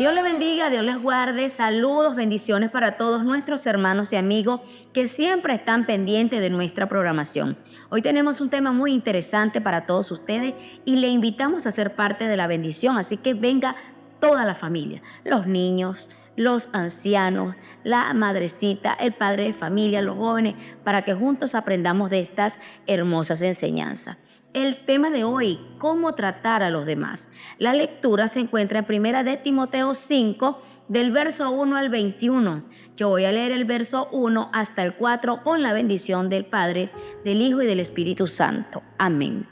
Dios les bendiga, Dios les guarde. Saludos, bendiciones para todos nuestros hermanos y amigos que siempre están pendientes de nuestra programación. Hoy tenemos un tema muy interesante para todos ustedes y le invitamos a ser parte de la bendición. Así que venga toda la familia, los niños, los ancianos, la madrecita, el padre de familia, los jóvenes, para que juntos aprendamos de estas hermosas enseñanzas. El tema de hoy, cómo tratar a los demás. La lectura se encuentra en 1 de Timoteo 5, del verso 1 al 21. Yo voy a leer el verso 1 hasta el 4 con la bendición del Padre, del Hijo y del Espíritu Santo. Amén.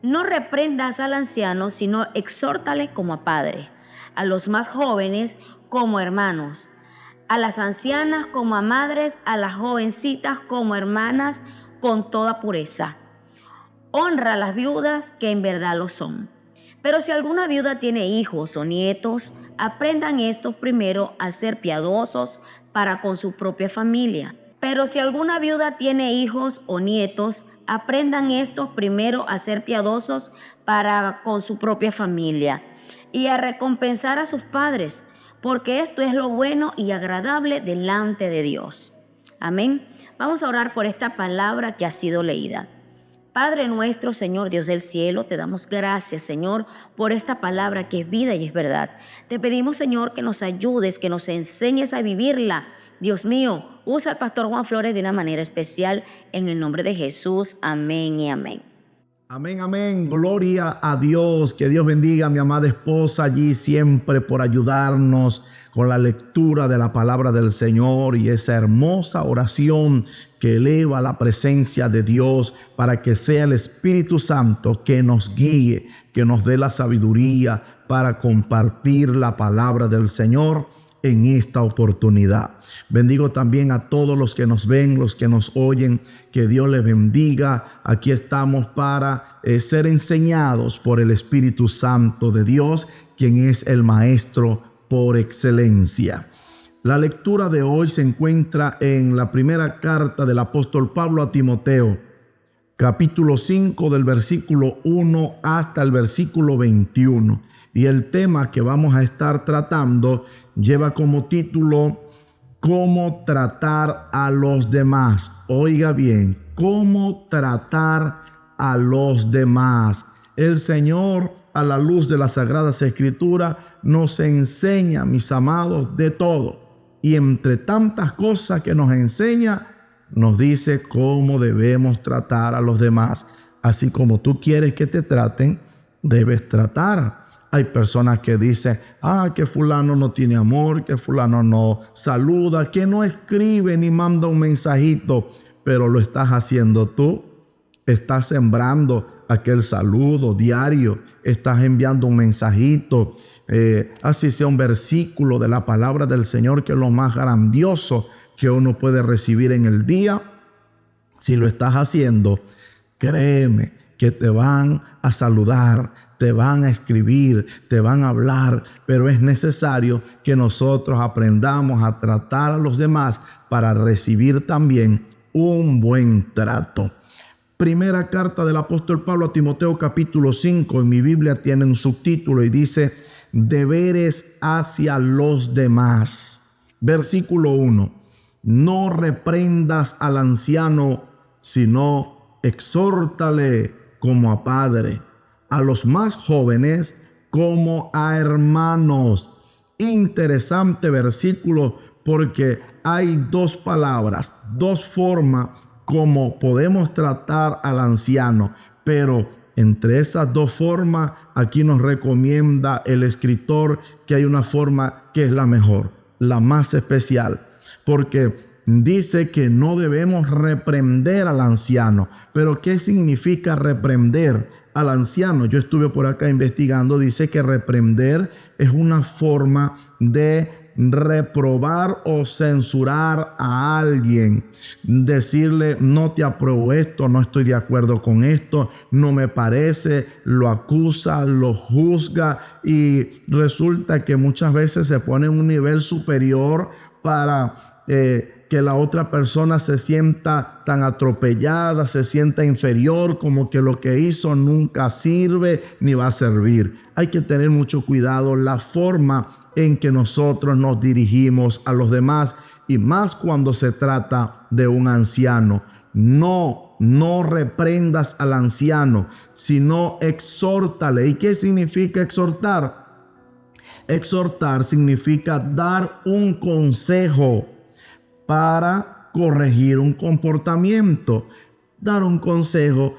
No reprendas al anciano, sino exhórtale como a padre, a los más jóvenes como hermanos, a las ancianas como a madres, a las jovencitas como hermanas con toda pureza. Honra a las viudas que en verdad lo son. Pero si alguna viuda tiene hijos o nietos, aprendan estos primero a ser piadosos para con su propia familia. Pero si alguna viuda tiene hijos o nietos, aprendan estos primero a ser piadosos para con su propia familia y a recompensar a sus padres, porque esto es lo bueno y agradable delante de Dios. Amén. Vamos a orar por esta palabra que ha sido leída. Padre nuestro, Señor Dios del cielo, te damos gracias, Señor, por esta palabra que es vida y es verdad. Te pedimos, Señor, que nos ayudes, que nos enseñes a vivirla. Dios mío, usa al pastor Juan Flores de una manera especial, en el nombre de Jesús. Amén y amén. Amén, amén. Gloria a Dios. Que Dios bendiga a mi amada esposa allí siempre por ayudarnos con la lectura de la palabra del Señor y esa hermosa oración que eleva la presencia de Dios para que sea el Espíritu Santo que nos guíe, que nos dé la sabiduría para compartir la palabra del Señor en esta oportunidad. Bendigo también a todos los que nos ven, los que nos oyen, que Dios les bendiga. Aquí estamos para ser enseñados por el Espíritu Santo de Dios, quien es el Maestro por excelencia. La lectura de hoy se encuentra en la primera carta del apóstol Pablo a Timoteo, capítulo 5 del versículo 1 hasta el versículo 21. Y el tema que vamos a estar tratando lleva como título ¿Cómo tratar a los demás? Oiga bien, ¿cómo tratar a los demás? El Señor, a la luz de las Sagradas Escrituras, nos enseña, mis amados, de todo. Y entre tantas cosas que nos enseña, nos dice cómo debemos tratar a los demás. Así como tú quieres que te traten, debes tratar. Hay personas que dicen, que fulano no tiene amor, que fulano no saluda, que no escribe ni manda un mensajito, pero lo estás haciendo tú. Estás sembrando aquel saludo diario, estás enviando un mensajito, así sea un versículo de la palabra del Señor, que es lo más grandioso que uno puede recibir en el día. Si lo estás haciendo, créeme que te van a saludar, te van a escribir, te van a hablar, pero es necesario que nosotros aprendamos a tratar a los demás para recibir también un buen trato. Primera carta del apóstol Pablo a Timoteo, capítulo 5, en mi Biblia tiene un subtítulo y dice, deberes hacia los demás. Versículo 1, no reprendas al anciano, sino exhórtale como a padre, a los más jóvenes como a hermanos. Interesante versículo porque hay dos palabras, dos formas como podemos tratar al anciano, pero entre esas dos formas aquí nos recomienda el escritor que hay una forma que es la mejor, la más especial, porque dice que no debemos reprender al anciano. Pero ¿qué significa reprender al anciano? Yo estuve por acá investigando. Dice que reprender es una forma de reprobar o censurar a alguien. Decirle, no te apruebo esto, no estoy de acuerdo con esto, no me parece, lo acusa, lo juzga y resulta que muchas veces se pone en un nivel superior para que la otra persona se sienta tan atropellada, se sienta inferior, como que lo que hizo nunca sirve ni va a servir. Hay que tener mucho cuidado la forma en que nosotros nos dirigimos a los demás, y más cuando se trata de un anciano. No reprendas al anciano, sino exhórtale. ¿Y qué significa exhortar? Exhortar significa dar un consejo para corregir un comportamiento. Dar un consejo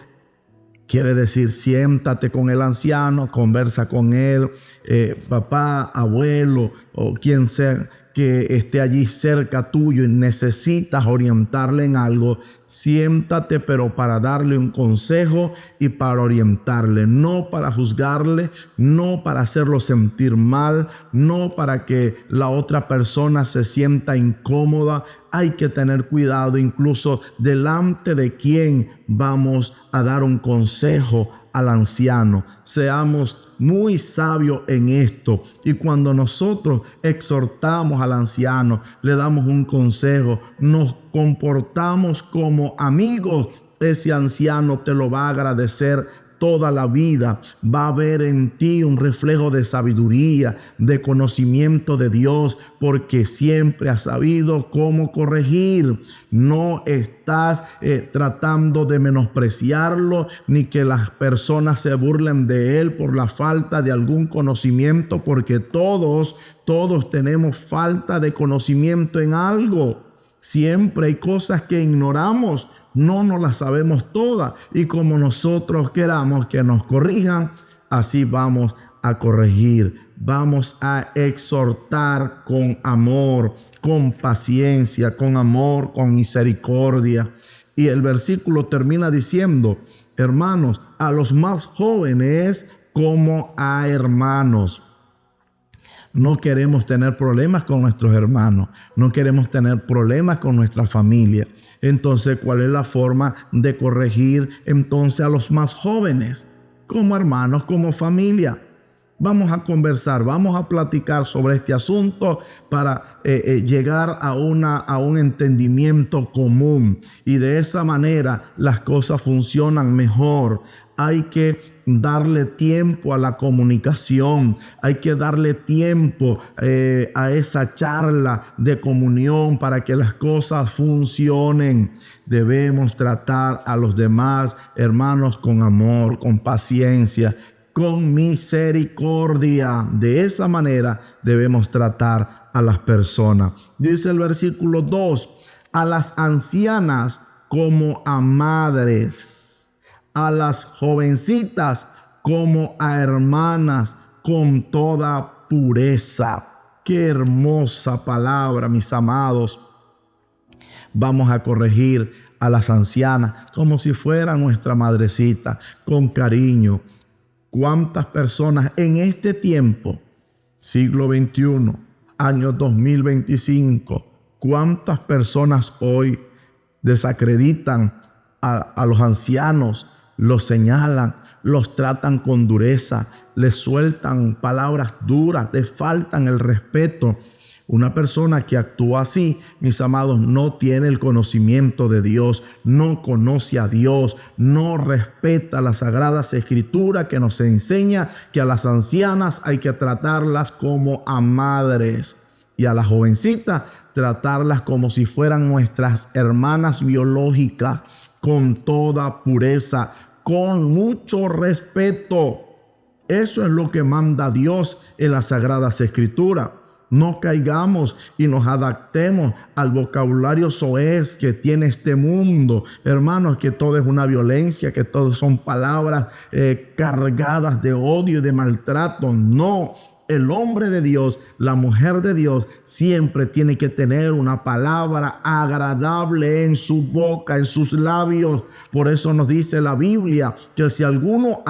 quiere decir, siéntate con el anciano, conversa con él, papá, abuelo o quien sea que esté allí cerca tuyo y necesitas orientarle en algo. Siéntate, pero para darle un consejo y para orientarle, no para juzgarle, no para hacerlo sentir mal, no para que la otra persona se sienta incómoda. Hay que tener cuidado incluso delante de quién vamos a dar un consejo al anciano. Seamos muy sabios en esto, y cuando nosotros exhortamos al anciano, le damos un consejo, nos comportamos como amigos, ese anciano te lo va a agradecer toda la vida. Va a ver en ti un reflejo de sabiduría, de conocimiento de Dios, porque siempre has sabido cómo corregir. No estás tratando de menospreciarlo, ni que las personas se burlen de él por la falta de algún conocimiento, porque todos tenemos falta de conocimiento en algo. Siempre hay cosas que ignoramos, no nos las sabemos todas, y como nosotros queramos que nos corrijan, así vamos a corregir. Vamos a exhortar con amor, con paciencia, con amor, con misericordia. Y el versículo termina diciendo, hermanos, a los más jóvenes como a hermanos. No queremos tener problemas con nuestros hermanos, no queremos tener problemas con nuestra familia. Entonces, ¿cuál es la forma de corregir entonces a los más jóvenes? Como hermanos, como familia. Vamos a conversar, vamos a platicar sobre este asunto para llegar a un entendimiento común, y de esa manera las cosas funcionan mejor. Hay que darle tiempo a la comunicación, hay que darle tiempo a esa charla de comunión para que las cosas funcionen. Debemos tratar a los demás hermanos con amor, con paciencia, con misericordia. De esa manera debemos tratar a las personas. Dice el versículo 2, a las ancianas como a madres, a las jovencitas como a hermanas, con toda pureza. Qué hermosa palabra, mis amados. Vamos a corregir a las ancianas como si fuera nuestra madrecita, con cariño. ¿Cuántas personas en este tiempo, siglo XXI, año 2025, cuántas personas hoy desacreditan a los ancianos, los señalan, los tratan con dureza, les sueltan palabras duras, les faltan el respeto? Una persona que actúa así, mis amados, no tiene el conocimiento de Dios, no conoce a Dios, no respeta las sagradas escrituras que nos enseña que a las ancianas hay que tratarlas como a madres, y a las jovencitas tratarlas como si fueran nuestras hermanas biológicas, con toda pureza, con mucho respeto. Eso es lo que manda Dios en las sagradas escrituras. No caigamos y nos adaptemos al vocabulario soez que tiene este mundo. Hermanos, que todo es una violencia, que todo son palabras cargadas de odio y de maltrato. No, el hombre de Dios, la mujer de Dios, siempre tiene que tener una palabra agradable en su boca, en sus labios. Por eso nos dice la Biblia que si alguno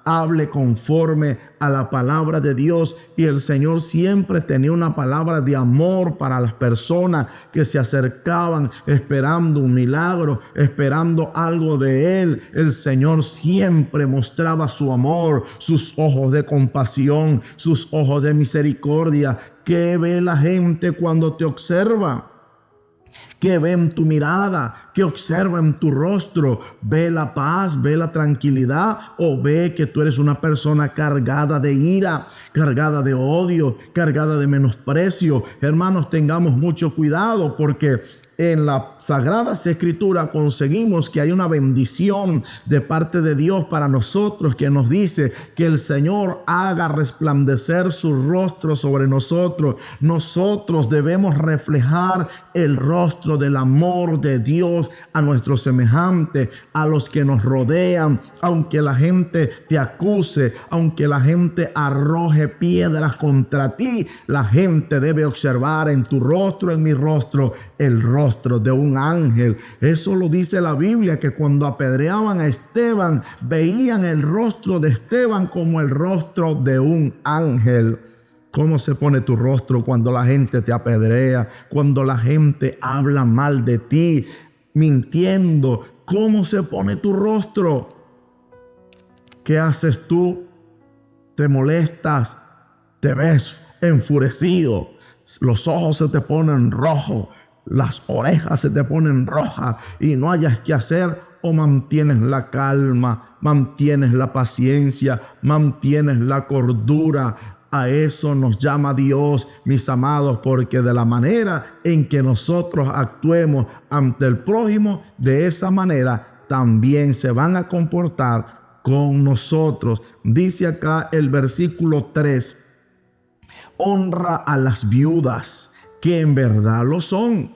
hable conforme a la palabra de Dios. Y el Señor siempre tenía una palabra de amor para las personas que se acercaban esperando un milagro, esperando algo de Él. El Señor siempre mostraba su amor, sus ojos de compasión, sus ojos de misericordia. ¿Qué ve la gente cuando te observa? ¿Qué ve en tu mirada? ¿Qué observa en tu rostro? ¿Ve la paz? ¿Ve la tranquilidad? ¿O ve que tú eres una persona cargada de ira, cargada de odio, cargada de menosprecio? Hermanos, tengamos mucho cuidado, porque en la Sagrada Escritura conseguimos que hay una bendición de parte de Dios para nosotros, que nos dice que el Señor haga resplandecer su rostro sobre nosotros. Nosotros debemos reflejar el rostro del amor de Dios a nuestros semejantes, a los que nos rodean. Aunque la gente te acuse, aunque la gente arroje piedras contra ti, la gente debe observar en tu rostro, en mi rostro, el rostro de un ángel. Eso lo dice la Biblia, que cuando apedreaban a Esteban, veían el rostro de Esteban como el rostro de un ángel. ¿Cómo se pone tu rostro cuando la gente te apedrea, cuando la gente habla mal de ti, mintiendo? ¿Cómo se pone tu rostro? ¿Qué haces tú? ¿Te molestas? ¿Te ves enfurecido? Los ojos se te ponen rojos, las orejas se te ponen rojas y no hayas qué hacer. ¿O mantienes la calma, mantienes la paciencia, mantienes la cordura? A eso nos llama Dios, mis amados, porque de la manera en que nosotros actuemos ante el prójimo, de esa manera también se van a comportar con nosotros. Dice acá el versículo 3, honra a las viudas, que en verdad lo son.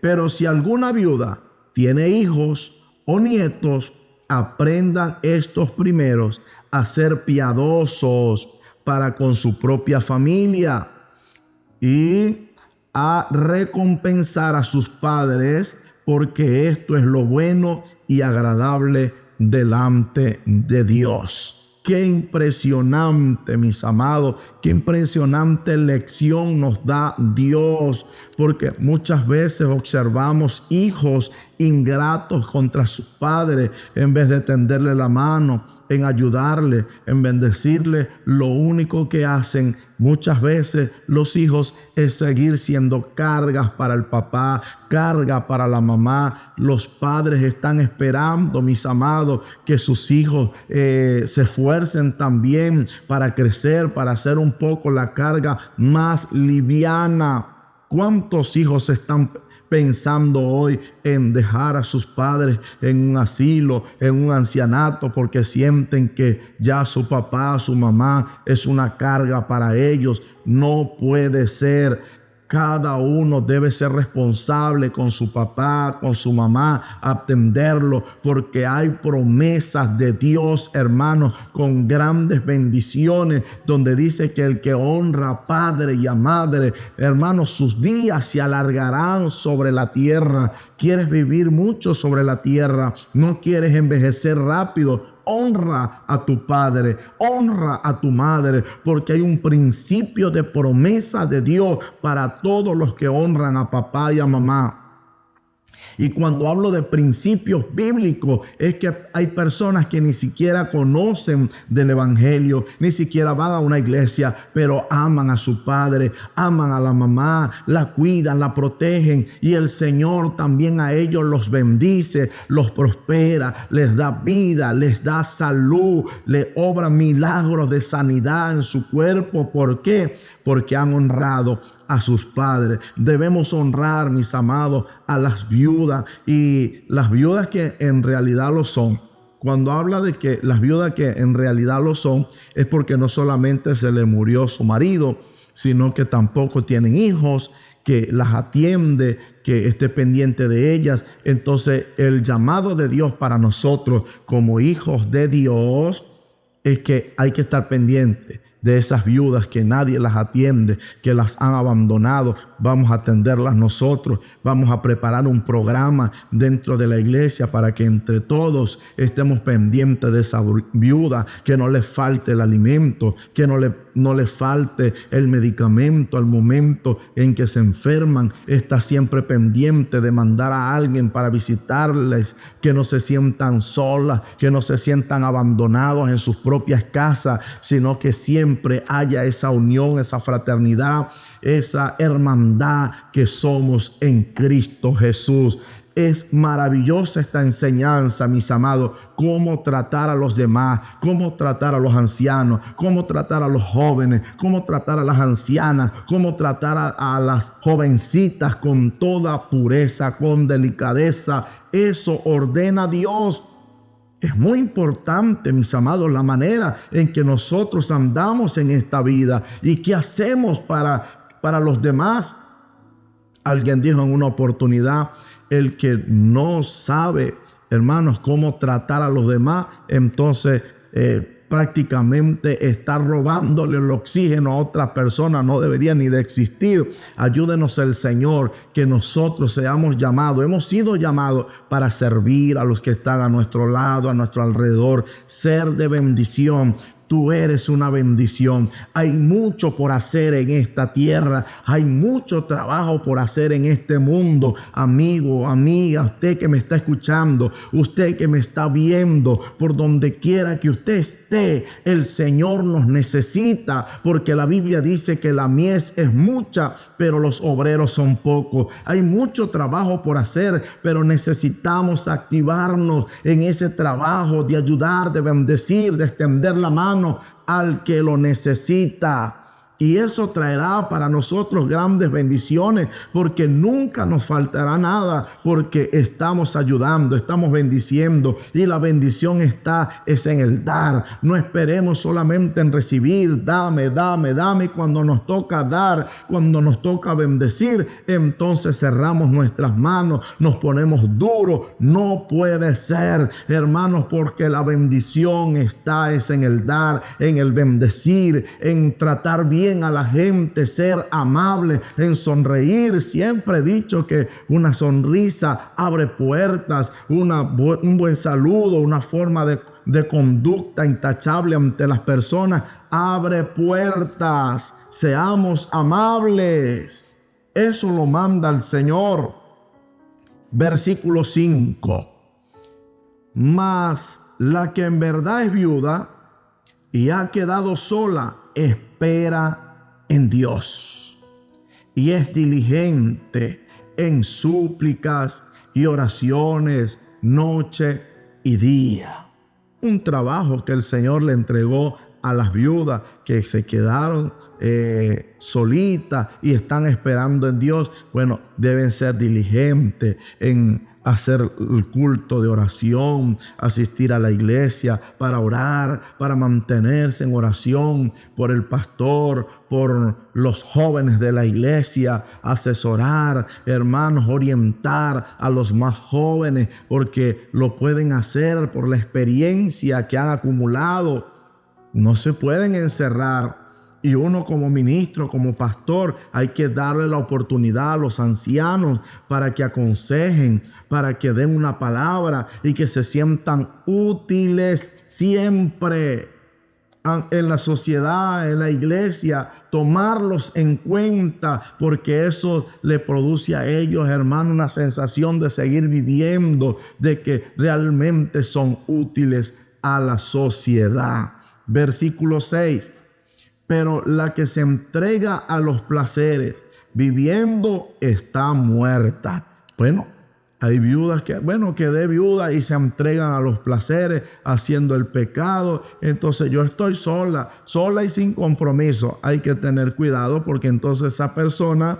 Pero si alguna viuda tiene hijos o nietos, aprendan estos primeros a ser piadosos para con su propia familia y a recompensar a sus padres, porque esto es lo bueno y agradable delante de Dios. Qué impresionante, mis amados, qué impresionante lección nos da Dios, porque muchas veces observamos hijos ingratos contra sus padres. En vez de tenderle la mano, en ayudarle, en bendecirle, lo único que hacen muchas veces los hijos es seguir siendo cargas para el papá, carga para la mamá. Los padres están esperando, mis amados, que sus hijos se esfuercen también para crecer, para hacer un poco la carga más liviana. ¿Cuántos hijos están pensando hoy en dejar a sus padres en un asilo, en un ancianato, porque sienten que ya su papá, su mamá es una carga para ellos? No puede ser. Cada uno debe ser responsable con su papá, con su mamá, atenderlo, porque hay promesas de Dios, hermanos, con grandes bendiciones, donde dice que el que honra a padre y a madre, hermanos, sus días se alargarán sobre la tierra. ¿Quieres vivir mucho sobre la tierra? ¿No quieres envejecer rápido? Honra a tu padre, honra a tu madre, porque hay un principio de promesa de Dios para todos los que honran a papá y a mamá. Y cuando hablo de principios bíblicos, es que hay personas que ni siquiera conocen del evangelio, ni siquiera van a una iglesia, pero aman a su padre, aman a la mamá, la cuidan, la protegen, y el Señor también a ellos los bendice, los prospera, les da vida, les da salud, le obra milagros de sanidad en su cuerpo. ¿Por qué? Porque han honrado a sus padres. Debemos honrar, mis amados, a las viudas, y las viudas que en realidad lo son. Cuando habla de que las viudas que en realidad lo son, es porque no solamente se le murió su marido, sino que tampoco tienen hijos, que las atiende, que esté pendiente de ellas. Entonces, el llamado de Dios para nosotros como hijos de Dios es que hay que estar pendiente de esas viudas que nadie las atiende, que las han abandonado. Vamos a atenderlas nosotros. Vamos a preparar un programa dentro de la iglesia para que entre todos estemos pendientes de esa viuda, que no le falte el alimento, que no no le falte el medicamento al momento en que se enferman. Está siempre pendiente de mandar a alguien para visitarles, que no se sientan solas, que no se sientan abandonados en sus propias casas, sino que siempre haya esa unión, esa fraternidad, esa hermandad que somos en Cristo Jesús. Es maravillosa esta enseñanza, mis amados, cómo tratar a los demás, cómo tratar a los ancianos, cómo tratar a los jóvenes, cómo tratar a las ancianas, cómo tratar a las jovencitas con toda pureza, con delicadeza. Eso ordena Dios. Es muy importante, mis amados, la manera en que nosotros andamos en esta vida y qué hacemos para los demás. Alguien dijo en una oportunidad: el que no sabe, hermanos, cómo tratar a los demás, entonces prácticamente está robándole el oxígeno a otras personas. No debería ni de existir. Ayúdenos el Señor, que nosotros seamos llamados, hemos sido llamados para servir a los que están a nuestro lado, a nuestro alrededor, ser de bendición. Tú eres una bendición. Hay mucho por hacer en esta tierra. Hay mucho trabajo por hacer en este mundo. Amigo, amiga, usted que me está escuchando, usted que me está viendo, por donde quiera que usted esté, el Señor nos necesita, porque la Biblia dice que la mies es mucha, pero los obreros son pocos. Hay mucho trabajo por hacer, pero necesitamos activarnos en ese trabajo de ayudar, de bendecir, de extender la mano al que lo necesita. Y eso traerá para nosotros grandes bendiciones, porque nunca nos faltará nada, porque estamos ayudando, estamos bendiciendo, y la bendición es en el dar. No esperemos solamente en recibir. Dame, dame, dame. Cuando nos toca dar, cuando nos toca bendecir, entonces cerramos nuestras manos, nos ponemos duros. No puede ser, hermanos, porque la bendición es en el dar, en el bendecir, en tratar bien a la gente, ser amable, en sonreír. Siempre he dicho que una sonrisa abre puertas, un buen saludo, una forma de conducta intachable ante las personas abre puertas. Seamos amables. Eso lo manda el Señor. Versículo 5. Mas la que en verdad es viuda y ha quedado sola, espera en Dios y es diligente en súplicas y oraciones noche y día. Un trabajo que el Señor le entregó a las viudas que se quedaron solitas y están esperando en Dios. Bueno, deben ser diligentes en hacer el culto de oración, asistir a la iglesia para orar, para mantenerse en oración por el pastor, por los jóvenes de la iglesia, asesorar, hermanos, orientar a los más jóvenes, porque lo pueden hacer por la experiencia que han acumulado. No se pueden encerrar. Y uno como ministro, como pastor, hay que darle la oportunidad a los ancianos para que aconsejen, para que den una palabra y que se sientan útiles siempre en la sociedad, en la iglesia. Tomarlos en cuenta, porque eso le produce a ellos, hermano, una sensación de seguir viviendo, de que realmente son útiles a la sociedad. Versículo 6. Pero la que se entrega a los placeres viviendo está muerta. Bueno, hay viudas que quedé viuda y se entregan a los placeres haciendo el pecado. Entonces yo estoy sola y sin compromiso. Hay que tener cuidado, porque entonces esa persona,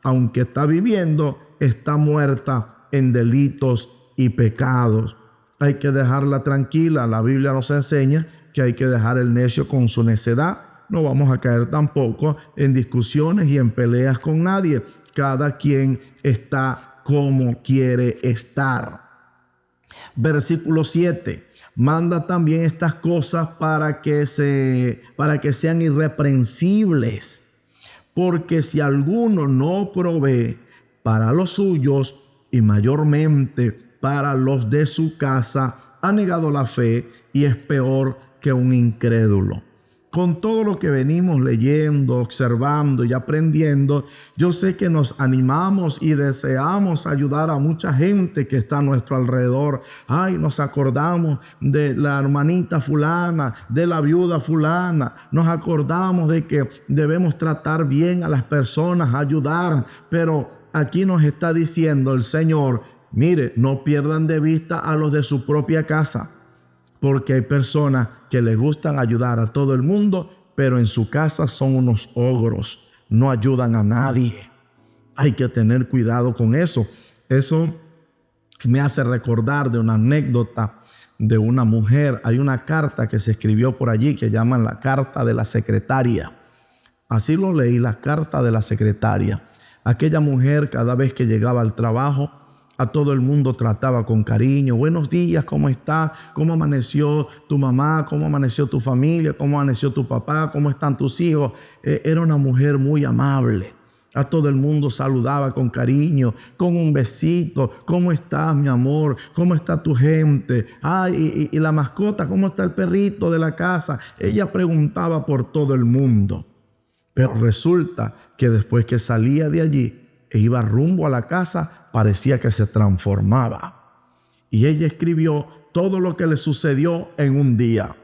aunque está viviendo, está muerta en delitos y pecados. Hay que dejarla tranquila. La Biblia nos enseña que hay que dejar el necio con su necedad. No vamos a caer tampoco en discusiones y en peleas con nadie. Cada quien está como quiere estar. Versículo 7. Manda también estas cosas para que sean irreprensibles. Porque si alguno no provee para los suyos, y mayormente para los de su casa, ha negado la fe y es peor que un incrédulo. con todo lo que venimos leyendo, observando y aprendiendo, yo sé que nos animamos y deseamos ayudar a mucha gente que está a nuestro alrededor. Ay, nos acordamos de la hermanita fulana, de la viuda fulana. Nos acordamos de que debemos tratar bien a las personas, ayudar. Pero aquí nos está diciendo el Señor, mire, no pierdan de vista a los de su propia casa. Porque hay personas que les gustan ayudar a todo el mundo, pero en su casa son unos ogros, no ayudan a nadie. Hay que tener cuidado con eso. Eso me hace recordar de una anécdota de una mujer. Hay una carta que se escribió por allí que llaman la carta de la secretaria. Así lo leí, la carta de la secretaria. Aquella mujer, cada vez que llegaba al trabajo, a todo el mundo trataba con cariño. Buenos días, ¿cómo está? ¿Cómo amaneció tu mamá? ¿Cómo amaneció tu familia? ¿Cómo amaneció tu papá? ¿Cómo están tus hijos? Era una mujer muy amable. A todo el mundo saludaba con cariño, con un besito. ¿Cómo estás, mi amor? ¿Cómo está tu gente? Ay, y la mascota, ¿cómo está el perrito de la casa? Ella preguntaba por todo el mundo. Pero resulta que después que salía de allí e iba rumbo a la casa, parecía que se transformaba. Y ella escribió todo lo que le sucedió en un día,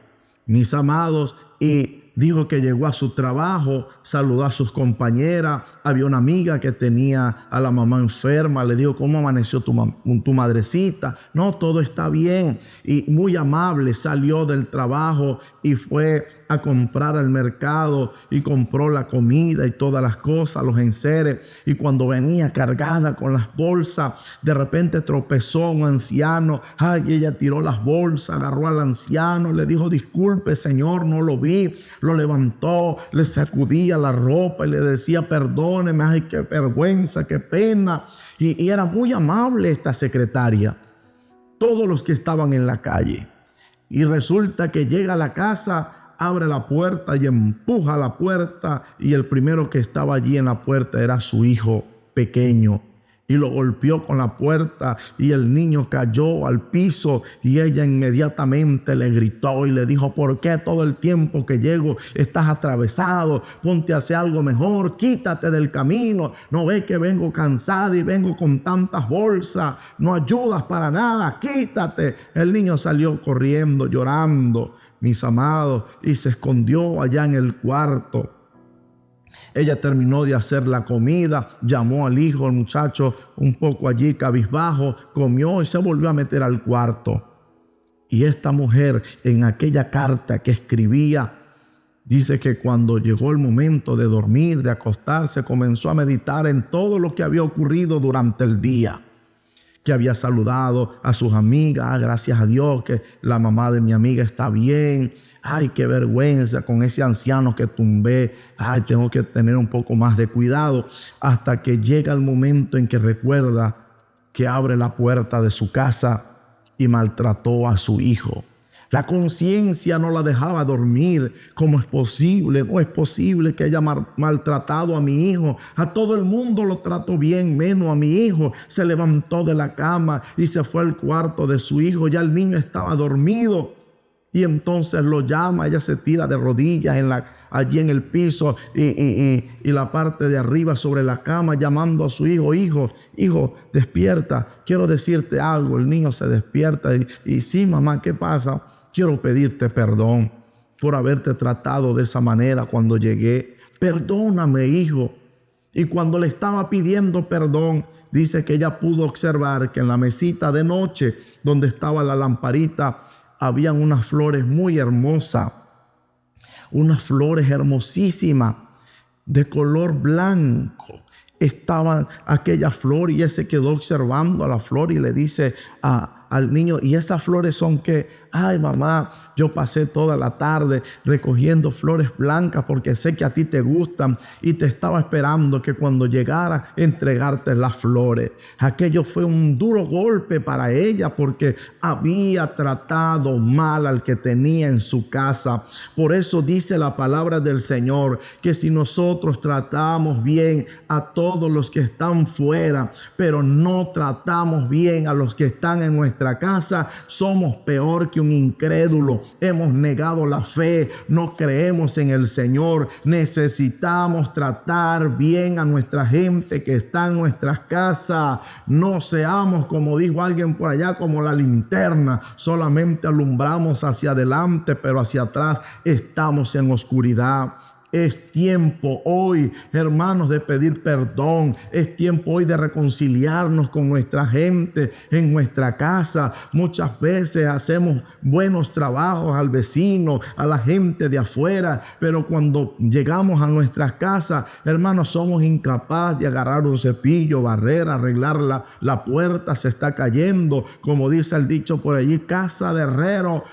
mis amados, y dijo que llegó a su trabajo, saludó a sus compañeras. Había una amiga que tenía a la mamá enferma, le dijo, ¿cómo amaneció tu madrecita? No, todo está bien. Y muy amable, salió del trabajo y fue a comprar al mercado y compró la comida y todas las cosas, los enseres. Y cuando venía cargada con las bolsas, de repente tropezó un anciano. Ay, ella tiró las bolsas, agarró al anciano, le dijo, disculpe, señor, no lo vi. Lo levantó, le sacudía la ropa y le decía, perdóneme, ay, qué vergüenza, qué pena. Y era muy amable esta secretaria. Todos los que estaban en la calle. Y resulta que llega a la casa, abre la puerta y empuja la puerta, y el primero que estaba allí en la puerta era su hijo pequeño. Y lo golpeó con la puerta y el niño cayó al piso, y ella inmediatamente le gritó y le dijo, ¿por qué todo el tiempo que llego estás atravesado? Ponte a hacer algo mejor, quítate del camino. ¿No ves que vengo cansada y vengo con tantas bolsas? No ayudas para nada, quítate. El niño salió corriendo, llorando, mis amados, y se escondió allá en el cuarto. Ella terminó de hacer la comida, llamó al hijo, el muchacho un poco allí cabizbajo, comió y se volvió a meter al cuarto. Y esta mujer, en aquella carta que escribía, dice que cuando llegó el momento de dormir, de acostarse, comenzó a meditar en todo lo que había ocurrido durante el día. Que había saludado a sus amigas, gracias a Dios que la mamá de mi amiga está bien. Ay, qué vergüenza con ese anciano que tumbé. Ay, tengo que tener un poco más de cuidado. Hasta que llega el momento en que recuerda que abre la puerta de su casa y maltrató a su hijo. La conciencia no la dejaba dormir. ¿Cómo es posible? No es posible que haya maltratado a mi hijo. A todo el mundo lo trató bien, menos a mi hijo. Se levantó de la cama y se fue al cuarto de su hijo. Ya el niño estaba dormido. Y entonces lo llama, ella se tira de rodillas allí en el piso y la parte de arriba sobre la cama, llamando a su hijo, hijo, despierta, quiero decirte algo. El niño se despierta y sí, mamá, ¿qué pasa? Quiero pedirte perdón por haberte tratado de esa manera cuando llegué. Perdóname, hijo. Y cuando le estaba pidiendo perdón, dice que ella pudo observar que en la mesita de noche donde estaba la lamparita, habían unas flores muy hermosas, unas flores hermosísimas de color blanco. Estaba aquella flor y él se quedó observando a la flor y le dice al niño, ¿y esas flores son qué? Ay, mamá, yo pasé toda la tarde recogiendo flores blancas porque sé que a ti te gustan y te estaba esperando que cuando llegara entregarte las flores. Aquello fue un duro golpe para ella porque había tratado mal al que tenía en su casa. Por eso dice la palabra del Señor que si nosotros tratamos bien a todos los que están fuera, pero no tratamos bien a los que están en nuestra casa, somos peor que un un incrédulo, hemos negado la fe, no creemos en el Señor. Necesitamos tratar bien a nuestra gente que está en nuestras casas. No seamos, como dijo alguien por allá, como la linterna, solamente alumbramos hacia adelante, pero hacia atrás estamos en oscuridad. Es tiempo hoy, hermanos, de pedir perdón. Es tiempo hoy de reconciliarnos con nuestra gente en nuestra casa. Muchas veces hacemos buenos trabajos al vecino, a la gente de afuera, pero cuando llegamos a nuestras casas, hermanos, somos incapaces de agarrar un cepillo, barrer, arreglar la puerta, se está cayendo. Como dice el dicho por allí, casa de herrero,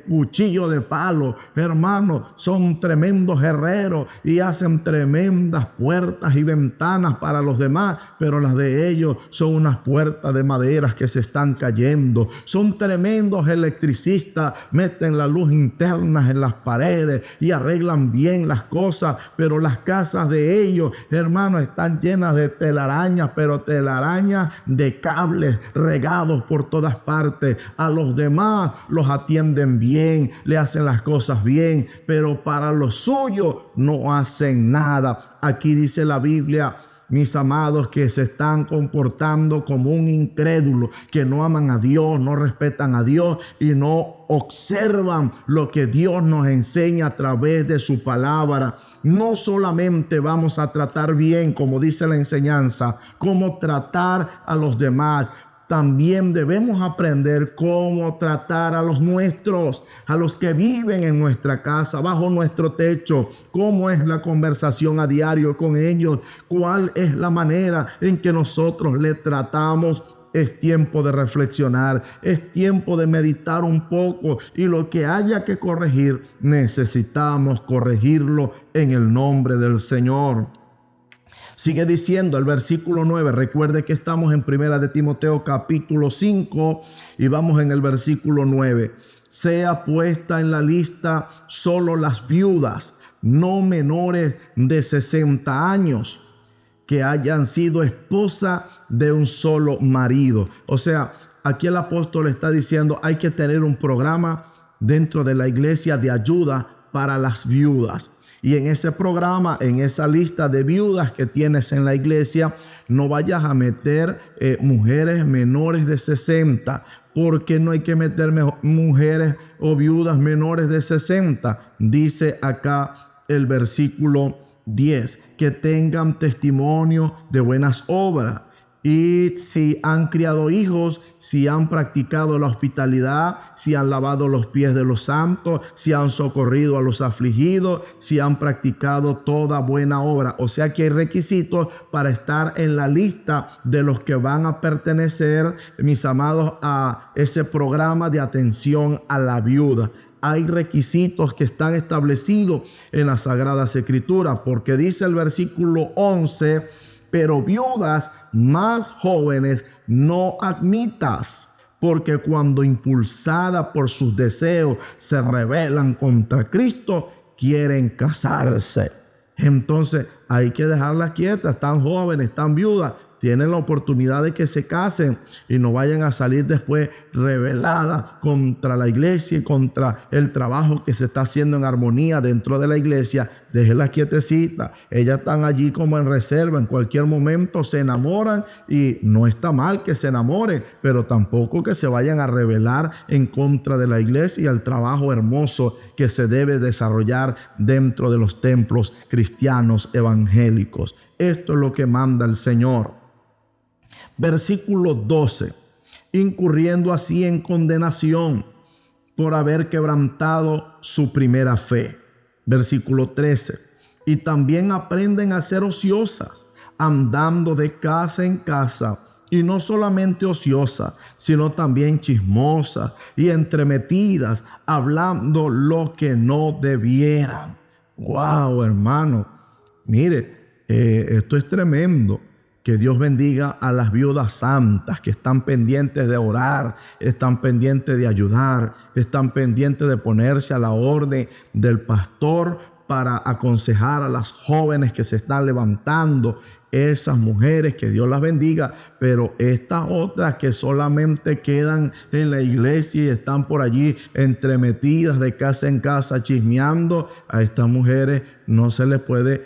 cuchillo de palo. Hermanos, son tremendos herreros y hacen tremendas puertas y ventanas para los demás, pero las de ellos son unas puertas de maderas que se están cayendo. Son tremendos electricistas, meten la luz interna en las paredes y arreglan bien las cosas, pero las casas de ellos, hermanos, están llenas de telarañas, pero telarañas de cables regados por todas partes. A los demás los atienden bien, le hacen las cosas bien, pero para los suyos no hacen nada. Aquí dice la Biblia, mis amados, que se están comportando como un incrédulo, que no aman a Dios, no respetan a Dios y no observan lo que Dios nos enseña a través de su palabra. No solamente vamos a tratar bien, como dice la enseñanza, cómo tratar a los demás. También debemos aprender cómo tratar a los nuestros, a los que viven en nuestra casa, bajo nuestro techo. Cómo es la conversación a diario con ellos. Cuál es la manera en que nosotros le tratamos. Es tiempo de reflexionar, es tiempo de meditar un poco y lo que haya que corregir, necesitamos corregirlo en el nombre del Señor. Sigue diciendo el versículo 9, recuerde que estamos en Primera de Timoteo capítulo 5 y vamos en el versículo 9. Sea puesta en la lista solo las viudas, no menores de 60 años, que hayan sido esposa de un solo marido. O sea, aquí el apóstol está diciendo, hay que tener un programa dentro de la iglesia de ayuda para las viudas. Y en ese programa, en esa lista de viudas que tienes en la iglesia, no vayas a meter mujeres menores de 60. ¿Por qué no hay que meter mujeres o viudas menores de 60? Dice acá el versículo 10, que tengan testimonio de buenas obras. Y si han criado hijos, si han practicado la hospitalidad, si han lavado los pies de los santos, si han socorrido a los afligidos, si han practicado toda buena obra. O sea que hay requisitos para estar en la lista de los que van a pertenecer, mis amados, a ese programa de atención a la viuda. Hay requisitos que están establecidos en las Sagradas Escrituras, porque dice el versículo 11, pero viudas más jóvenes no admitas, porque cuando impulsadas por sus deseos se rebelan contra Cristo, quieren casarse. Entonces hay que dejarlas quietas, están jóvenes, están viudas, tienen la oportunidad de que se casen y no vayan a salir después rebeladas contra la iglesia y contra el trabajo que se está haciendo en armonía dentro de la iglesia. Déjenlas quietecitas. Ellas están allí como en reserva. En cualquier momento se enamoran y no está mal que se enamoren, pero tampoco que se vayan a rebelar en contra de la iglesia y el trabajo hermoso que se debe desarrollar dentro de los templos cristianos evangélicos. Esto es lo que manda el Señor. Versículo 12, incurriendo así en condenación por haber quebrantado su primera fe. Versículo 13, y también aprenden a ser ociosas, andando de casa en casa, y no solamente ociosas, sino también chismosas y entremetidas, hablando lo que no debieran. Wow, hermano, mire, esto es tremendo. Que Dios bendiga a las viudas santas que están pendientes de orar, están pendientes de ayudar, están pendientes de ponerse a la orden del pastor para aconsejar a las jóvenes que se están levantando. esas mujeres, que Dios las bendiga, pero estas otras que solamente quedan en la iglesia y están por allí entremetidas de casa en casa chismeando, a estas mujeres no se les puede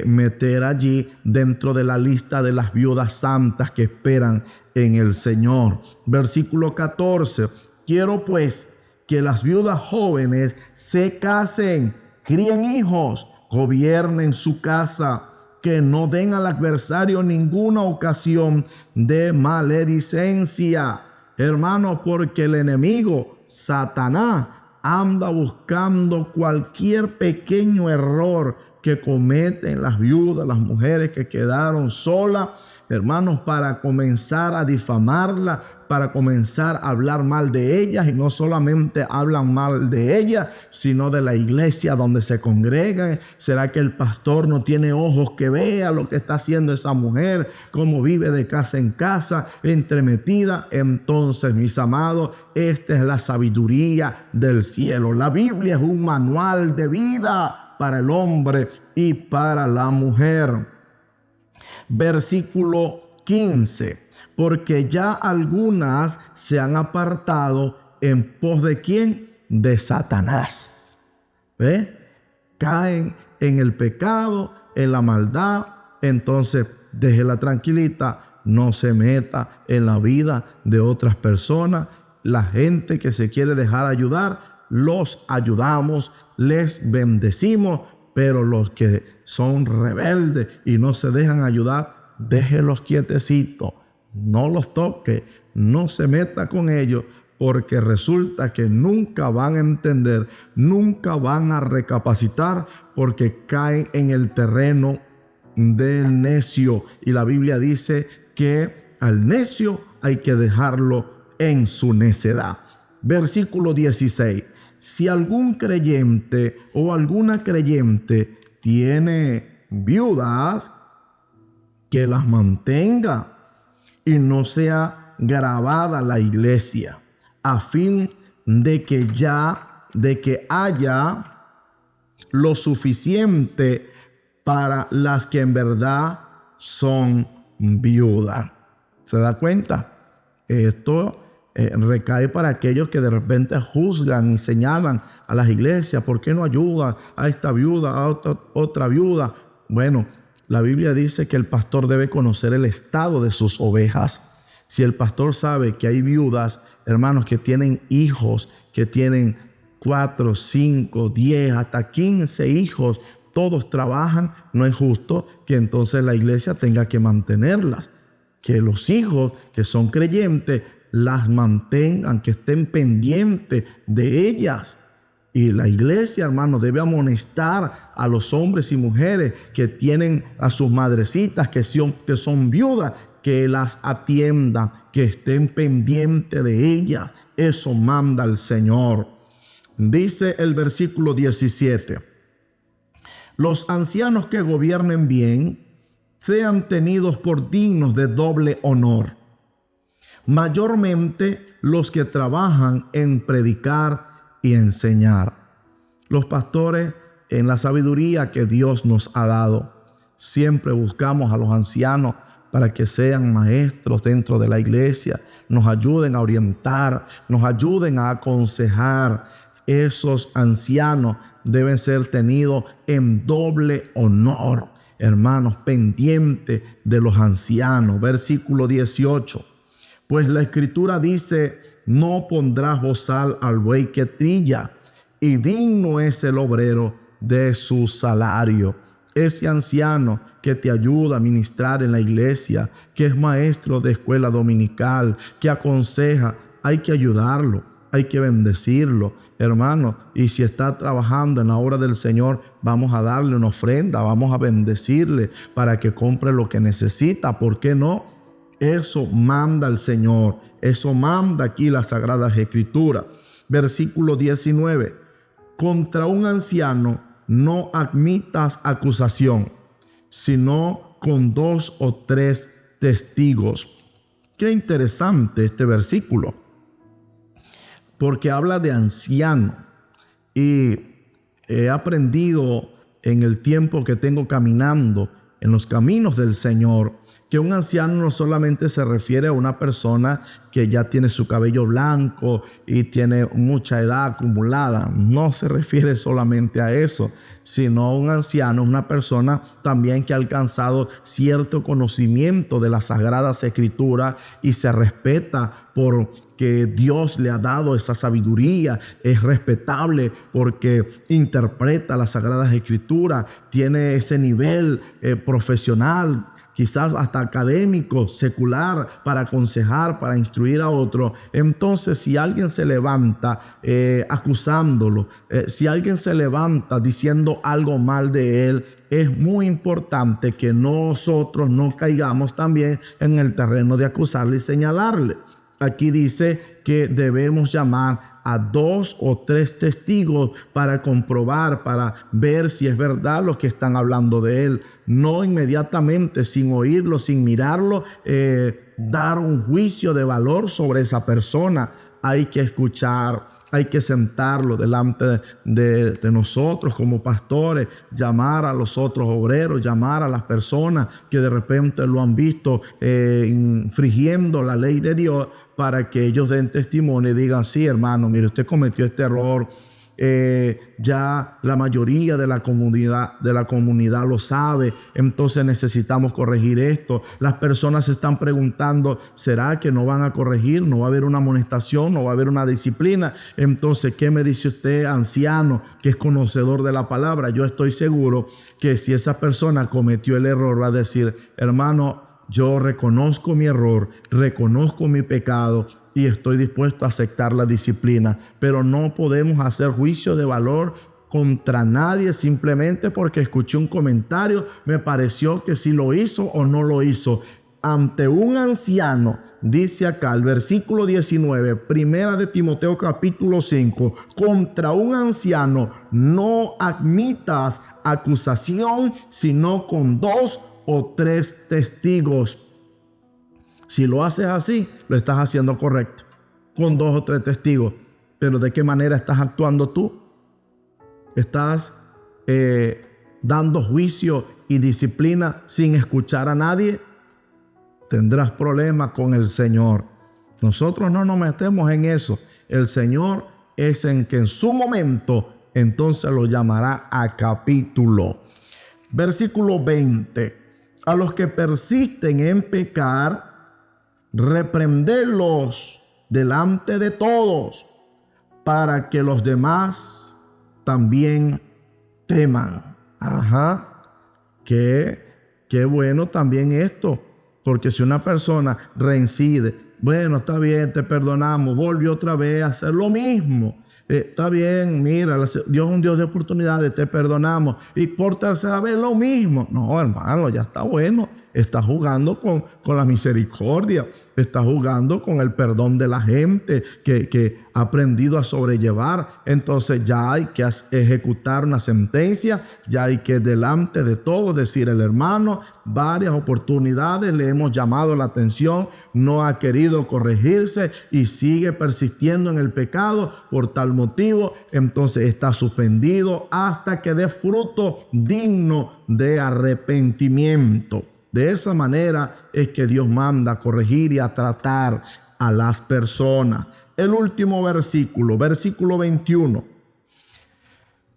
meter allí dentro de la lista de las viudas santas que esperan en el Señor. Versículo 14. Quiero pues que las viudas jóvenes se casen, críen hijos, gobiernen su casa, que no den al adversario ninguna ocasión de maledicencia. Hermanos, porque el enemigo, Satanás, anda buscando cualquier pequeño error que cometen las viudas, las mujeres que quedaron solas, hermanos, para comenzar a difamarlas, para comenzar a hablar mal de ellas. Y no solamente hablan mal de ellas, sino de la iglesia donde se congregan. ¿Será que el pastor no tiene ojos que vea lo que está haciendo esa mujer? Cómo vive de casa en casa, entremetida. Entonces, mis amados, esta es la sabiduría del cielo. La Biblia es un manual de vida para el hombre y para la mujer. Versículo 15. Porque ya algunas se han apartado en pos de ¿quién? De Satanás. ¿Ve? Caen en el pecado, en la maldad. Entonces, déjela tranquilita, no se meta en la vida de otras personas. La gente que se quiere dejar ayudar, los ayudamos, les bendecimos, pero los que son rebeldes y no se dejan ayudar, déjelos quietecitos. No los toque, no se meta con ellos, porque resulta que nunca van a entender, nunca van a recapacitar, porque caen en el terreno del necio. Y la Biblia dice que al necio hay que dejarlo en su necedad. Versículo 16. Si algún creyente o alguna creyente tiene viudas, que las mantenga y no sea grabada la iglesia, a fin de que haya lo suficiente para las que en verdad son viudas. ¿Se da cuenta? Esto recae para aquellos que de repente juzgan y señalan a las iglesias: ¿por qué no ayuda a esta viuda, a otra viuda? Bueno, la Biblia dice que el pastor debe conocer el estado de sus ovejas. Si el pastor sabe que hay viudas, hermanos, que tienen hijos, que tienen 4, 5, 10, hasta 15 hijos, todos trabajan, no es justo que entonces la iglesia tenga que mantenerlas. Que los hijos que son creyentes las mantengan, que estén pendientes de ellas. Y la iglesia, hermano, debe amonestar a los hombres y mujeres que tienen a sus madrecitas, que son viudas, que las atiendan, que estén pendientes de ellas. Eso manda el Señor. Dice el versículo 17: los ancianos que gobiernen bien sean tenidos por dignos de doble honor, mayormente los que trabajan en predicar y enseñar. Los pastores, en la sabiduría que Dios nos ha dado, siempre buscamos a los ancianos para que sean maestros dentro de la iglesia, nos ayuden a orientar, nos ayuden a aconsejar. Esos ancianos deben ser tenidos en doble honor, hermanos, pendientes de los ancianos. Versículo 18. Pues la Escritura dice: no pondrás bozal al buey que trilla, y digno es el obrero de su salario. Ese anciano que te ayuda a ministrar en la iglesia, que es maestro de escuela dominical, que aconseja, hay que ayudarlo, hay que bendecirlo, hermano. Y si está trabajando en la obra del Señor, vamos a darle una ofrenda, vamos a bendecirle para que compre lo que necesita. ¿Por qué no? Eso manda el Señor. Eso manda aquí las Sagradas Escrituras. Versículo 19. Contra un anciano no admitas acusación, sino con 2 o 3 testigos. Qué interesante este versículo, porque habla de anciano. Y he aprendido en el tiempo que tengo caminando en los caminos del Señor. Que un anciano no solamente se refiere a una persona que ya tiene su cabello blanco y tiene mucha edad acumulada. No se refiere solamente a eso, sino un anciano, una persona también que ha alcanzado cierto conocimiento de las Sagradas Escrituras y se respeta porque Dios le ha dado esa sabiduría. Es respetable porque interpreta las Sagradas Escrituras, tiene ese nivel profesional, quizás hasta académico, secular, para aconsejar, para instruir a otro. Entonces, si alguien se levanta acusándolo, si alguien se levanta diciendo algo mal de él, es muy importante que nosotros no caigamos también en el terreno de acusarle y señalarle. Aquí dice que debemos llamar a 2 o 3 testigos para comprobar, para ver si es verdad lo que están hablando de él. No inmediatamente, sin oírlo, sin mirarlo, dar un juicio de valor sobre esa persona. Hay que escuchar, hay que sentarlo delante de nosotros como pastores, llamar a los otros obreros, llamar a las personas que de repente lo han visto infringiendo la ley de Dios, para que ellos den testimonio y digan: sí, hermano, mire, usted cometió este error. Ya la mayoría de la comunidad lo sabe, entonces necesitamos corregir esto. Las personas se están preguntando: ¿será que no van a corregir? ¿No va a haber una amonestación? ¿No va a haber una disciplina? Entonces, ¿qué me dice usted, anciano, que es conocedor de la palabra? Yo estoy seguro que si esa persona cometió el error, va a decir: hermano, yo reconozco mi error, reconozco mi pecado y estoy dispuesto a aceptar la disciplina. Pero no podemos hacer juicio de valor contra nadie simplemente porque escuché un comentario, me pareció que si lo hizo o no lo hizo. Ante un anciano, dice acá el versículo 19, primera de Timoteo capítulo 5, contra un anciano no admitas acusación, sino con 2 o 3 testigos. Si lo haces así, lo estás haciendo correcto, con 2 o 3 testigos. Pero ¿de qué manera estás actuando tú? ¿Estás dando juicio y disciplina sin escuchar a nadie? Tendrás problemas con el Señor. Nosotros no nos metemos en eso. El Señor es en que en su momento entonces lo llamará a capítulo. Versículo 20. A los que persisten en pecar, reprenderlos delante de todos, para que los demás también teman. Qué bueno también esto, porque si una persona reincide, bueno, está bien, te perdonamos, volvió otra vez a hacer lo mismo. Está bien, mira, Dios es un Dios de oportunidades, te perdonamos. Y por tercera vez lo mismo. No, hermano, ya está bueno. Está jugando con la misericordia. Está jugando con el perdón de la gente que ha aprendido a sobrellevar. Entonces ya hay que ejecutar una sentencia. Ya hay que delante de todo decir: el hermano, varias oportunidades le hemos llamado la atención, no ha querido corregirse y sigue persistiendo en el pecado. Por tal motivo, entonces está suspendido hasta que dé fruto digno de arrepentimiento. De esa manera es que Dios manda a corregir y a tratar a las personas. El último versículo, versículo 21.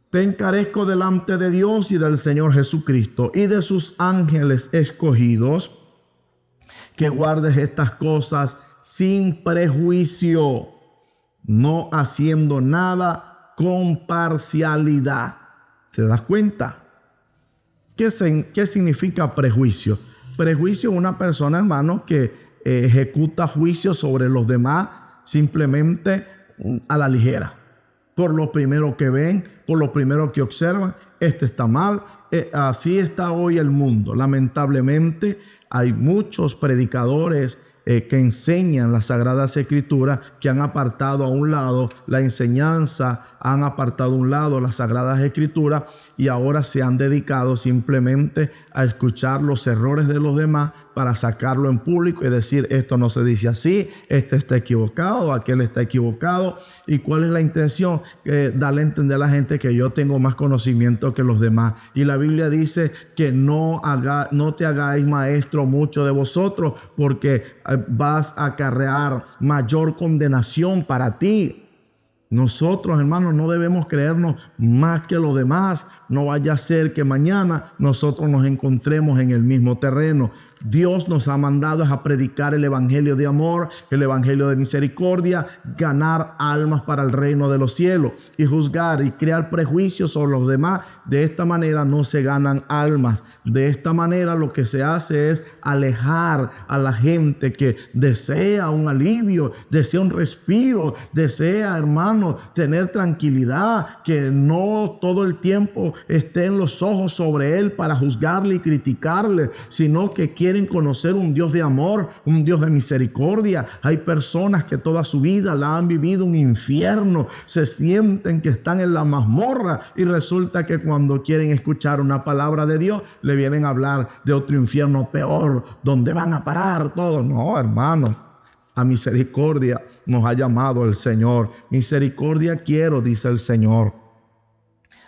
Te encarezco delante de Dios y del Señor Jesucristo y de sus ángeles escogidos, que guardes estas cosas sin prejuicio, no haciendo nada con parcialidad. ¿Te das cuenta? ¿Qué significa prejuicio? Prejuicio es una persona, hermano, que ejecuta juicios sobre los demás simplemente a la ligera. Por lo primero que ven, por lo primero que observan, este está mal. Así está hoy el mundo. Lamentablemente hay muchos predicadores que enseñan las Sagradas Escrituras que han apartado a un lado la enseñanza, han apartado a un lado las Sagradas Escrituras y ahora se han dedicado simplemente a escuchar los errores de los demás para sacarlo en público y decir esto no se dice así, este está equivocado, aquel está equivocado. ¿Y cuál es la intención? Darle a entender a la gente que yo tengo más conocimiento que los demás. Y la Biblia dice que no te hagáis maestro mucho de vosotros, porque vas a acarrear mayor condenación para ti. Nosotros, hermanos, no debemos creernos más que los demás. No vaya a ser que mañana nosotros nos encontremos en el mismo terreno. Dios nos ha mandado a predicar el evangelio de amor, el evangelio de misericordia, ganar almas para el reino de los cielos, y juzgar y crear prejuicios sobre los demás. De esta manera no se ganan almas. De esta manera lo que se hace es alejar a la gente que desea un alivio, desea un respiro, desea, hermano, tener tranquilidad, que no todo el tiempo estén los ojos sobre él para juzgarle y criticarle, sino que quieren conocer un Dios de amor, un Dios de misericordia. Hay personas que toda su vida la han vivido un infierno, se sienten que están en la mazmorra, y resulta que cuando quieren escuchar una palabra de Dios le vienen a hablar de otro infierno peor, donde van a parar todos. No, hermano, a misericordia nos ha llamado el Señor. Misericordia quiero, dice el Señor.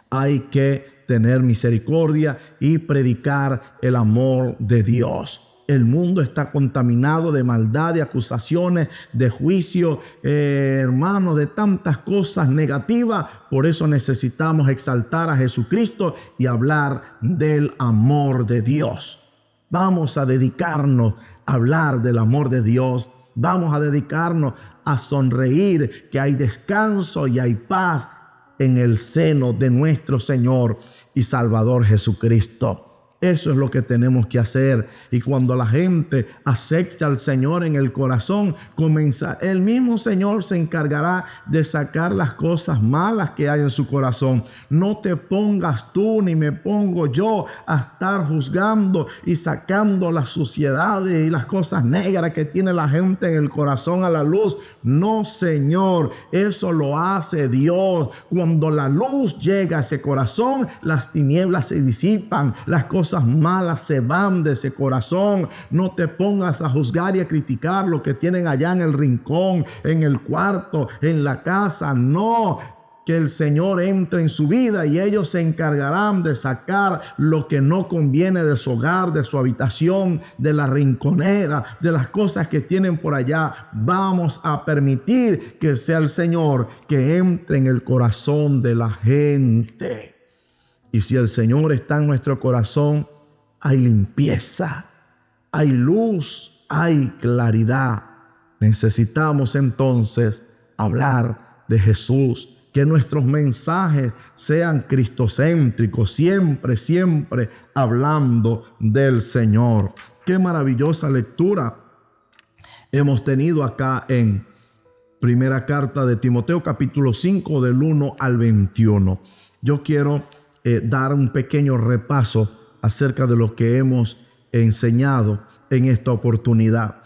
Hay que tener misericordia y predicar el amor de Dios. El mundo está contaminado de maldad, de acusaciones, de juicio, hermano, de tantas cosas negativas. Por eso necesitamos exaltar a Jesucristo y hablar del amor de Dios. Vamos a dedicarnos a hablar del amor de Dios. Vamos a dedicarnos a sonreír, que hay descanso y hay paz en el seno de nuestro Señor y Salvador Jesucristo. Eso es lo que tenemos que hacer. Y cuando la gente acepta al Señor en el corazón, el mismo Señor se encargará de sacar las cosas malas que hay en su corazón. No te pongas tú ni me pongo yo a estar juzgando y sacando las suciedades y las cosas negras que tiene la gente en el corazón a la luz. No, Señor, eso lo hace Dios. Cuando la luz llega a ese corazón, las tinieblas se disipan, las cosas malas se van de ese corazón. No te pongas a juzgar y a criticar lo que tienen allá en el rincón, en el cuarto, en la casa. No, que el Señor entre en su vida y ellos se encargarán de sacar lo que no conviene de su hogar, de su habitación, de la rinconera, de las cosas que tienen por allá. Vamos a permitir que sea el Señor que entre en el corazón de la gente. Y si el Señor está en nuestro corazón, hay limpieza, hay luz, hay claridad. Necesitamos entonces hablar de Jesús, que nuestros mensajes sean cristocéntricos, siempre hablando del Señor. Qué maravillosa lectura hemos tenido acá en Primera Carta de Timoteo, capítulo 5, del 1 al 21. Yo quiero dar un pequeño repaso acerca de lo que hemos enseñado en esta oportunidad.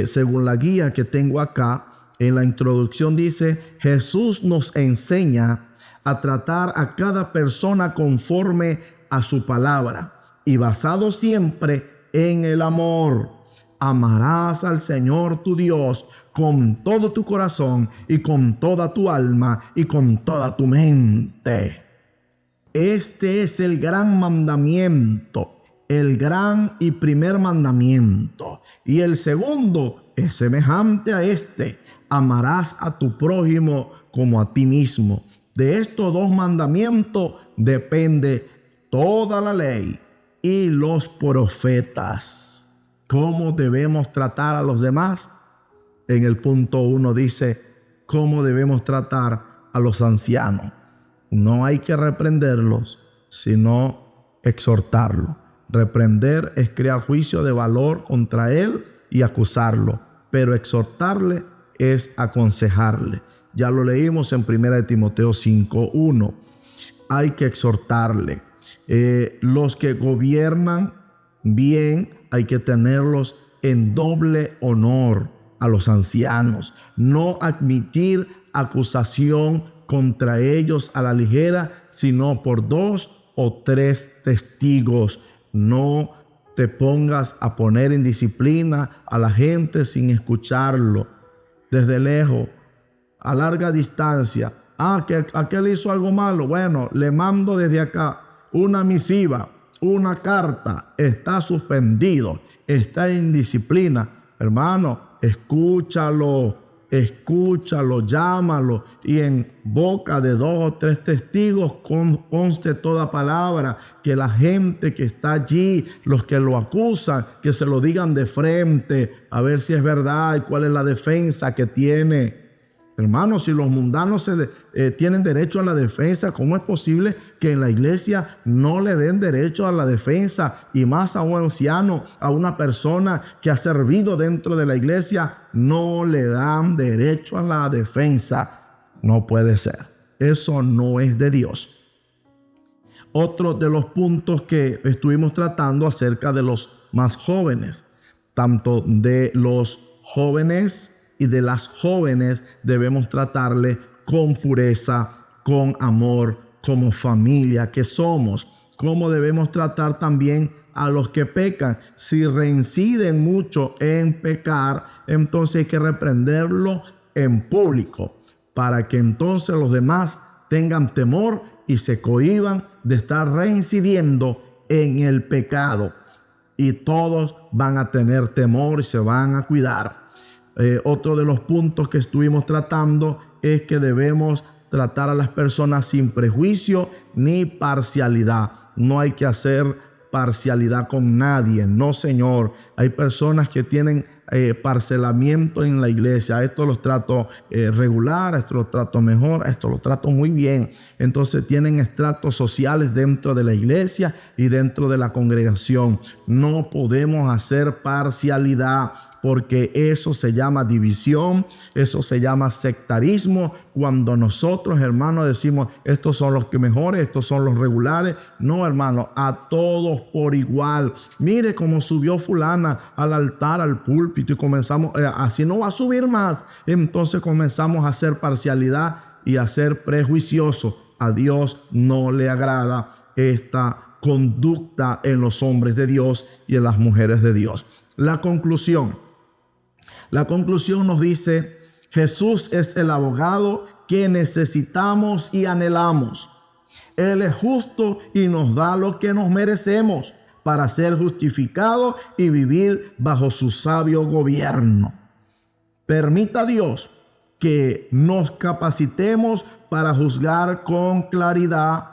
Según la guía que tengo acá, en la introducción dice: Jesús nos enseña a tratar a cada persona conforme a su palabra y basado siempre en el amor. Amarás al Señor tu Dios con todo tu corazón y con toda tu alma y con toda tu mente. Este es el gran mandamiento, el gran y primer mandamiento. Y el segundo es semejante a este: amarás a tu prójimo como a ti mismo. De estos dos mandamientos depende toda la ley y los profetas. ¿Cómo debemos tratar a los demás? En el punto 1 dice: ¿cómo debemos tratar a los ancianos? No hay que reprenderlos, sino exhortarlos. Reprender es crear juicio de valor contra él y acusarlo, pero exhortarle es aconsejarle. Ya lo leímos en 1 Timoteo 5:1. Hay que exhortarle. Los que gobiernan bien hay que tenerlos en doble honor a los ancianos. No admitir acusación contra ellos a la ligera, sino por 2 o 3 testigos. No te pongas a poner en disciplina a la gente sin escucharlo, desde lejos, a larga distancia. Que aquel hizo algo malo. Bueno, le mando desde acá una misiva, una carta. Está suspendido, está en disciplina. Hermano, escúchalo, llámalo, y en boca de 2 o 3 testigos conste toda palabra, que la gente que está allí, los que lo acusan, que se lo digan de frente, a ver si es verdad y cuál es la defensa que tiene. Hermanos, si los mundanos tienen derecho a la defensa, ¿cómo es posible que en la iglesia no le den derecho a la defensa? Y más a un anciano, a una persona que ha servido dentro de la iglesia, no le dan derecho a la defensa. No puede ser. Eso no es de Dios. Otro de los puntos que estuvimos tratando acerca de los más jóvenes, tanto de los jóvenes y de las jóvenes, debemos tratarle con pureza, con amor, como familia que somos. Como debemos tratar también a los que pecan. Si reinciden mucho en pecar, entonces hay que reprenderlo en público, para que entonces los demás tengan temor y se cohíban de estar reincidiendo en el pecado. Y todos van a tener temor y se van a cuidar. Otro de los puntos que estuvimos tratando es que debemos tratar a las personas sin prejuicio ni parcialidad. No hay que hacer parcialidad con nadie. No, señor. Hay personas que tienen parcelamiento en la iglesia. Esto los trato regular, esto los trato mejor, esto los trato muy bien. Entonces tienen estratos sociales dentro de la iglesia y dentro de la congregación. No podemos hacer parcialidad, porque eso se llama división, eso se llama sectarismo. Cuando nosotros, hermanos, decimos estos son los que mejores, estos son los regulares. No, hermano, a todos por igual. Mire cómo subió fulana al altar, al púlpito, y comenzamos, así no va a subir más. Entonces comenzamos a hacer parcialidad y a ser prejuiciosos. A Dios no le agrada esta conducta en los hombres de Dios y en las mujeres de Dios. La conclusión nos dice: Jesús es el abogado que necesitamos y anhelamos. Él es justo y nos da lo que nos merecemos para ser justificados y vivir bajo su sabio gobierno. Permita Dios que nos capacitemos para juzgar con claridad,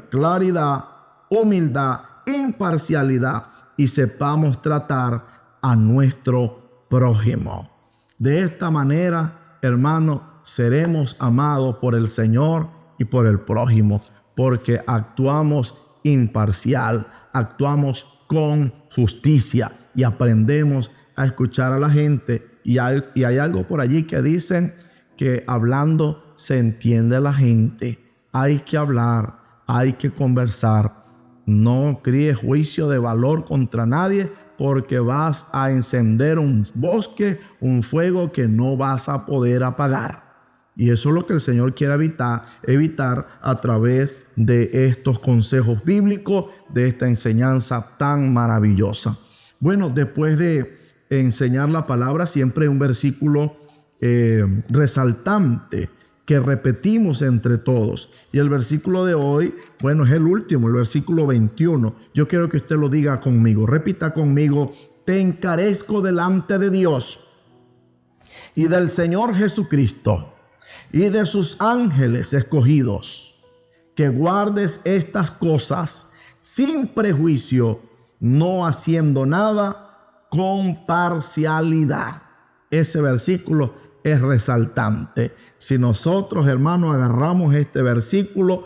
claridad, humildad, imparcialidad, y sepamos tratar a nuestro prójimo. De esta manera, hermanos, seremos amados por el Señor y por el prójimo, porque actuamos imparcial, actuamos con justicia y aprendemos a escuchar a la gente. Y hay algo por allí que dicen que hablando se entiende la gente. Hay que hablar, hay que conversar. No críes juicio de valor contra nadie, porque vas a encender un bosque, un fuego que no vas a poder apagar. Y eso es lo que el Señor quiere evitar a través de estos consejos bíblicos, de esta enseñanza tan maravillosa. Bueno, después de enseñar la palabra, siempre hay un versículo resaltante que repetimos entre todos. Y el versículo de hoy, bueno, es el último, el versículo 21. Yo quiero que usted lo diga conmigo. Repita conmigo: te encarezco delante de Dios y del Señor Jesucristo y de sus ángeles escogidos, que guardes estas cosas sin prejuicio, no haciendo nada con parcialidad. Ese versículo es resaltante. Si nosotros, hermanos, agarramos este versículo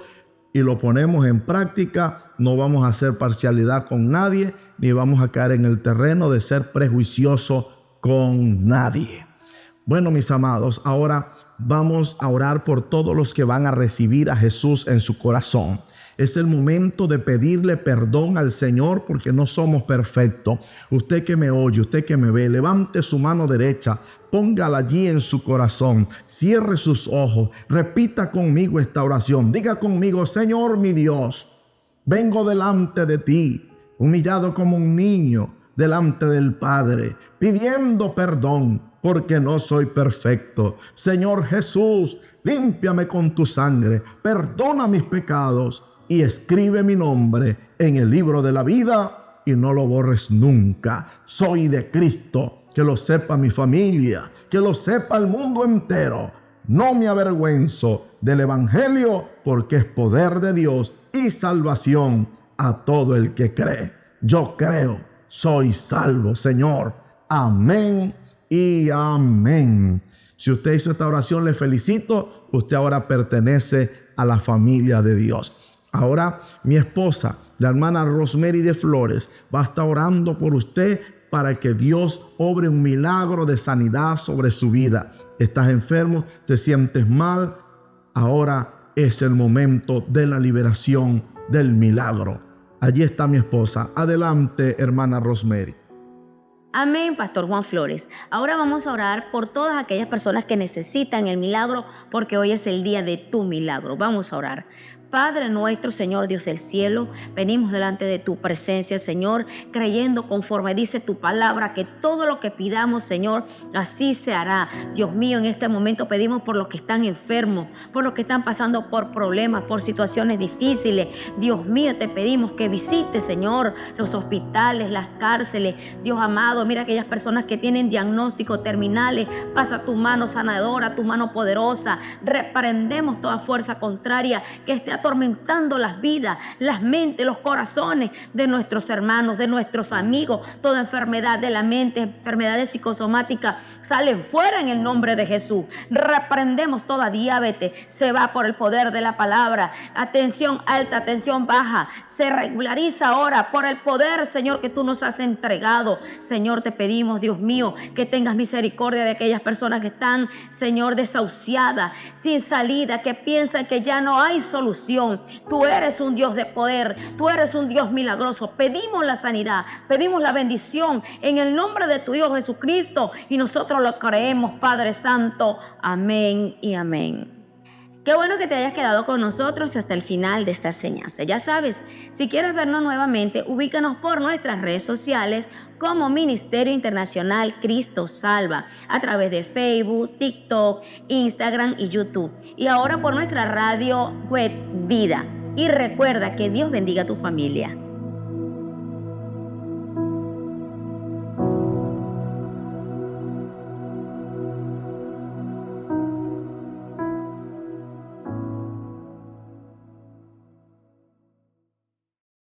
y lo ponemos en práctica, no vamos a hacer parcialidad con nadie, ni vamos a caer en el terreno de ser prejuiciosos con nadie. Bueno, mis amados, ahora vamos a orar por todos los que van a recibir a Jesús en su corazón. Es el momento de pedirle perdón al Señor, porque no somos perfectos. Usted que me oye, usted que me ve, levante su mano derecha, póngala allí en su corazón, cierre sus ojos, repita conmigo esta oración. Diga conmigo: Señor mi Dios, vengo delante de ti humillado como un niño delante del Padre, pidiendo perdón porque no soy perfecto. Señor Jesús, límpiame con tu sangre, perdona mis pecados y escribe mi nombre en el libro de la vida y no lo borres nunca. Soy de Cristo, que lo sepa mi familia, que lo sepa el mundo entero. No me avergüenzo del Evangelio porque es poder de Dios y salvación a todo el que cree. Yo creo, soy salvo, Señor. Amén y amén. Si usted hizo esta oración, le felicito. Usted ahora pertenece a la familia de Dios. Ahora mi esposa, la hermana Rosemary de Flores, va a estar orando por usted para que Dios obre un milagro de sanidad sobre su vida. Estás enfermo, te sientes mal. Ahora es el momento de la liberación, del milagro. Allí está mi esposa. Adelante, hermana Rosemary. Amén, Pastor Juan Flores. Ahora vamos a orar por todas aquellas personas que necesitan el milagro, porque hoy es el día de tu milagro. Vamos a orar. Padre nuestro, Señor Dios del cielo, venimos delante de tu presencia, Señor, creyendo conforme dice tu palabra, que todo lo que pidamos, Señor, así se hará. Dios mío, en este momento pedimos por los que están enfermos, por los que están pasando por problemas, por situaciones difíciles. Dios mío, te pedimos que visites, Señor, los hospitales, las cárceles. Dios amado, mira aquellas personas que tienen diagnósticos terminales. Pasa tu mano sanadora, tu mano poderosa. Reprendemos toda fuerza contraria que esté atormentando las vidas, las mentes, los corazones de nuestros hermanos, de nuestros amigos. Toda enfermedad de la mente, enfermedades psicosomáticas, salen fuera en el nombre de Jesús. Reprendemos toda diabetes, se va por el poder de la palabra. Atención alta, atención baja, se regulariza ahora por el poder, Señor, que tú nos has entregado. Señor, te pedimos, Dios mío, que tengas misericordia de aquellas personas que están, Señor, desahuciadas, sin salida, que piensan que ya no hay solución. Tú eres un Dios de poder, tú eres un Dios milagroso. Pedimos la sanidad, pedimos la bendición en el nombre de tu Hijo Jesucristo, y nosotros lo creemos, Padre Santo. Amén y amén. Qué bueno que te hayas quedado con nosotros hasta el final de esta enseñanza. Ya sabes, si quieres vernos nuevamente, ubícanos por nuestras redes sociales como Ministerio Internacional Cristo Salva, a través de Facebook, TikTok, Instagram y YouTube. Y ahora por nuestra radio web Vida. Y recuerda que Dios bendiga a tu familia.